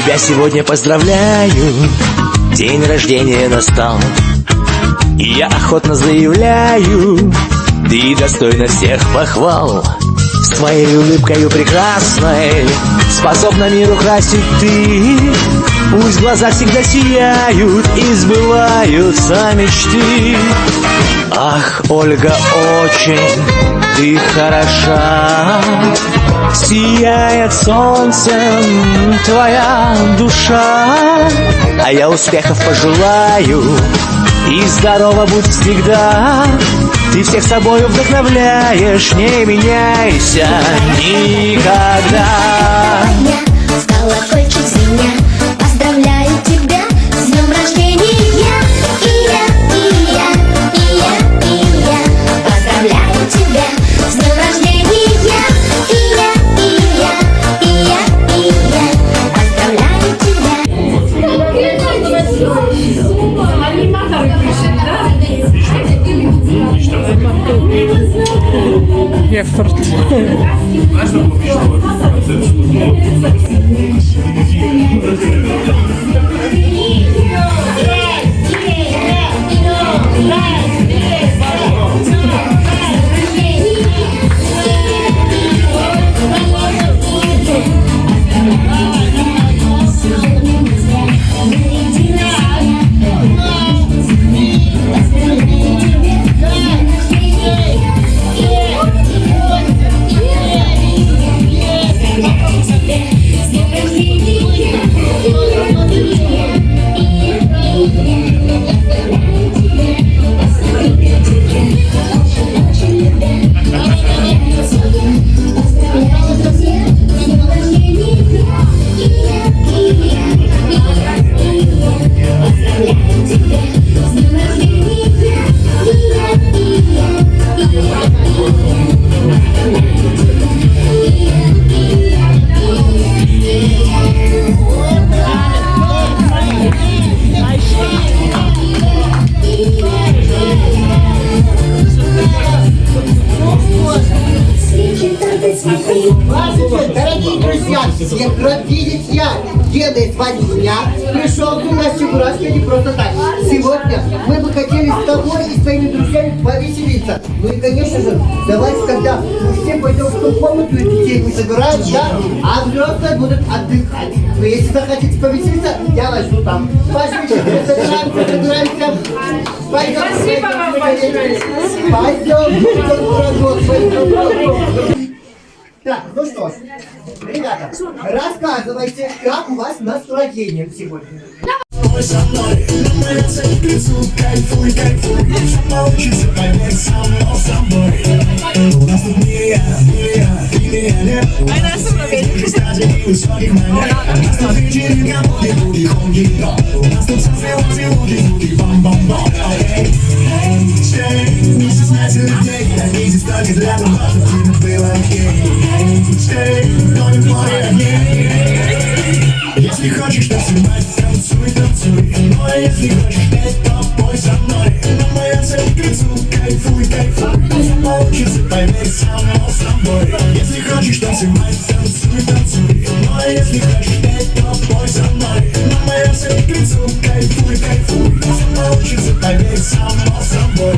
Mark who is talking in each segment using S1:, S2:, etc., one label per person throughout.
S1: Тебя сегодня поздравляю, день рождения настал. И я охотно заявляю, ты достойна всех похвал. С твоей улыбкою прекрасной способна мир украсить ты. Пусть глаза всегда сияют и сбываются мечты. Ах, Ольга, очень ты хороша, сияет солнцем твоя душа. А я успехов пожелаю и здорово будь всегда. Ты всех собою вдохновляешь, не меняйся никогда.
S2: С колокольчик звеня, поздравляю тебя с днем рождения. И я поздравляю тебя с днем рождения. И я поздравляю
S3: Ефорт.
S4: Дорогие друзья, всех рад видеть я, деда из Ванюня. Пришел к нас Чебурашка не просто так. Сегодня мы бы хотели с тобой и с твоими друзьями повеселиться. Ну и, конечно же, давайте тогда мы все пойдем в ту комнату, и детей мы собираем, да, а взрослые будут отдыхать. Но если захотите повеселиться, я вас жду там. Пошли, собираемся. Пойдем. Спасибо вам большое. Пойдем. Так, ну что ж, ребята, рассказывайте, как у вас настроение сегодня.
S5: Со мной, нравится к лицу, кайфуй, кайфуй. Все получится, поверь, само собой. У нас тут миллионер. Кстати, и высоких манер. У нас тут вечеринка, буди-буди, хонги-дон. У нас тут звуки, бам-бам-бам. Не стесняйся людей, они здесь только для того, чтобы тебе было окей. Тонем в море огней. Если хочешь танцевать, танцуй, танцуй. Ну а если хочешь петь, то пой со мной. Но моя цель к лицу, кайфуй, кайфуй. Все получится, поверь, само собой. Если хочешь танцевать, танцуй, танцуй. Ну а если хочешь петь, то пой со мной. Но моя цель к лицу, кайфуй, кайфуй. Все получится, поверь, само собой.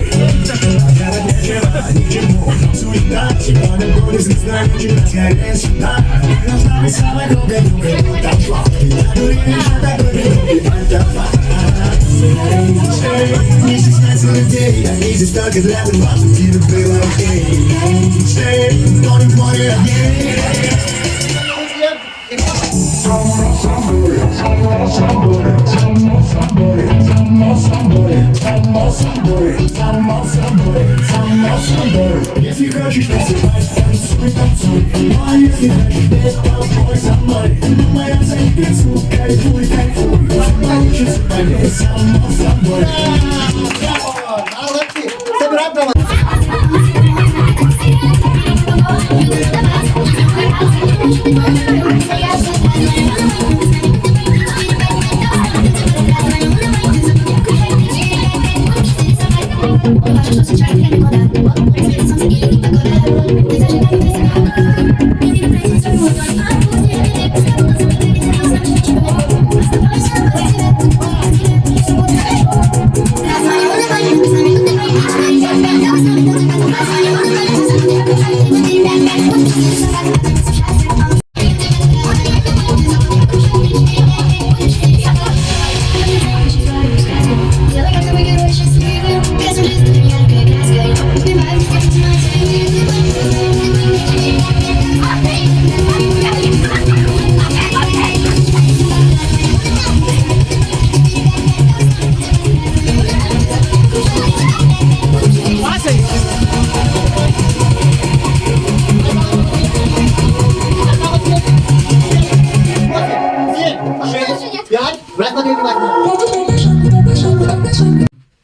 S5: Делать нечего, ничему, суета. Сегодня будет звезда, вчера скорее сюда. Ты должна быть самой долгой, там шло. Не стесняйся людей, они здесь только для того, чтобы тебе было окей. Тонем в море огней. Если хочешь танцевать, танцуй, танцуй. Ну а если хочешь петь, то пой со мной. Но моя цель к лицу, кайфуй, кайфуй. Все получится, поверь, само собой.
S4: Молодцы! Собираем права.
S2: Thank you. Делай каждого героя счастливым. Красный лист, яркой краской. Убиваем всех
S4: Пять. Брат, смотри внимательно.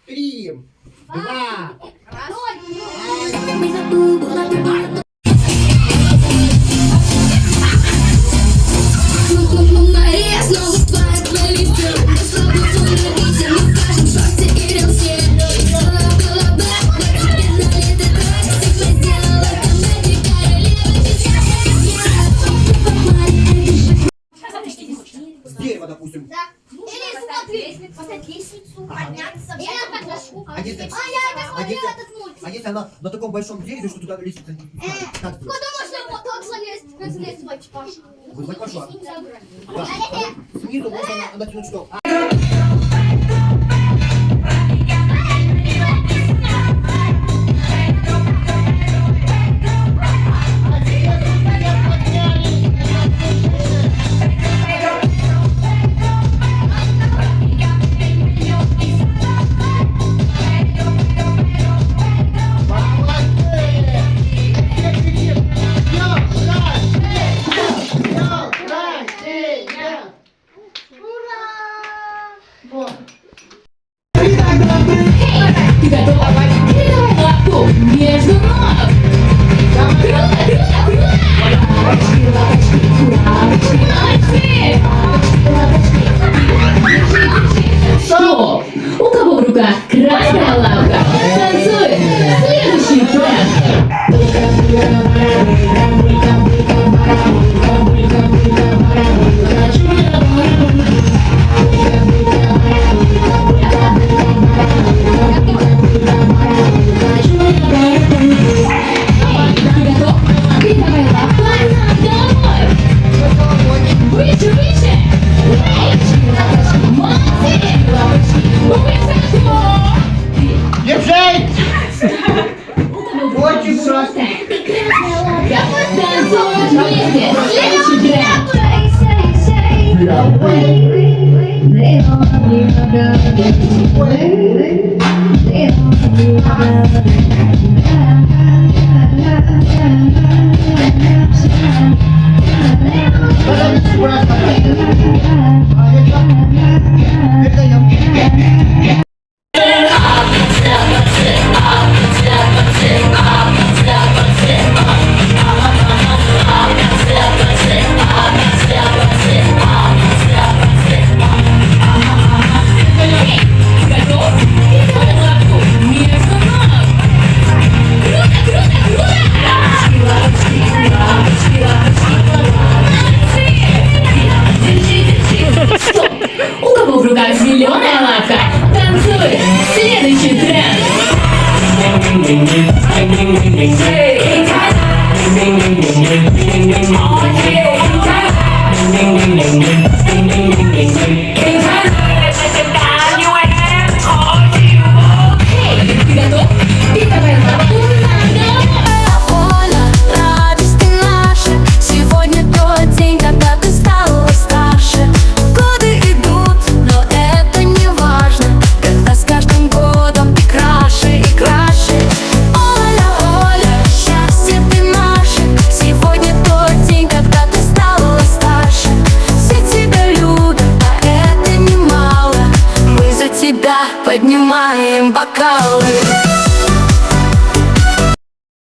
S4: 3, 2.
S2: Мария снова в твоей плейлисте. Слабо фоновите, мы скажем, что все и релсе. Было бы охотно, налито кровь. Всегда сделала комедию, королева.
S4: С дерева, допустим.
S6: Или поставить лестницу, подняться, взять подложку.
S4: А если,
S6: я это смотрела, этот мультик.
S4: а если она на таком большом дереве, что туда лестница не спускается? Как сделать?
S6: Куда можно вот так залезть, вызвать Пашу?
S4: Вызвать Пашу. Да. Снизу можно натянуть что?
S7: Ты готова? Давай лапку между ног. Круто, круто, круто. Лапочки, лапочки, лапочки, лапочки. Стоп! У кого в руках красная лапка? Танцует следующий трек.
S4: Держать! Очень просто.
S7: Танцуют вместе. Следующий трек. У кого в руках зеленая лапка? Танцует следующий тренд. Ты готов? Ты давай лапку на
S2: Оля, радость ты наша. Сегодня тот день, когда ты стала старше. Годы идут, но это не важно. Когда с каждым годом ты краше и краше. Оля, Оля, счастье ты наше. Сегодня тот день, когда ты стала старше. Все тебя любят, а это немало. Мы за тебя поднимаем бокалы.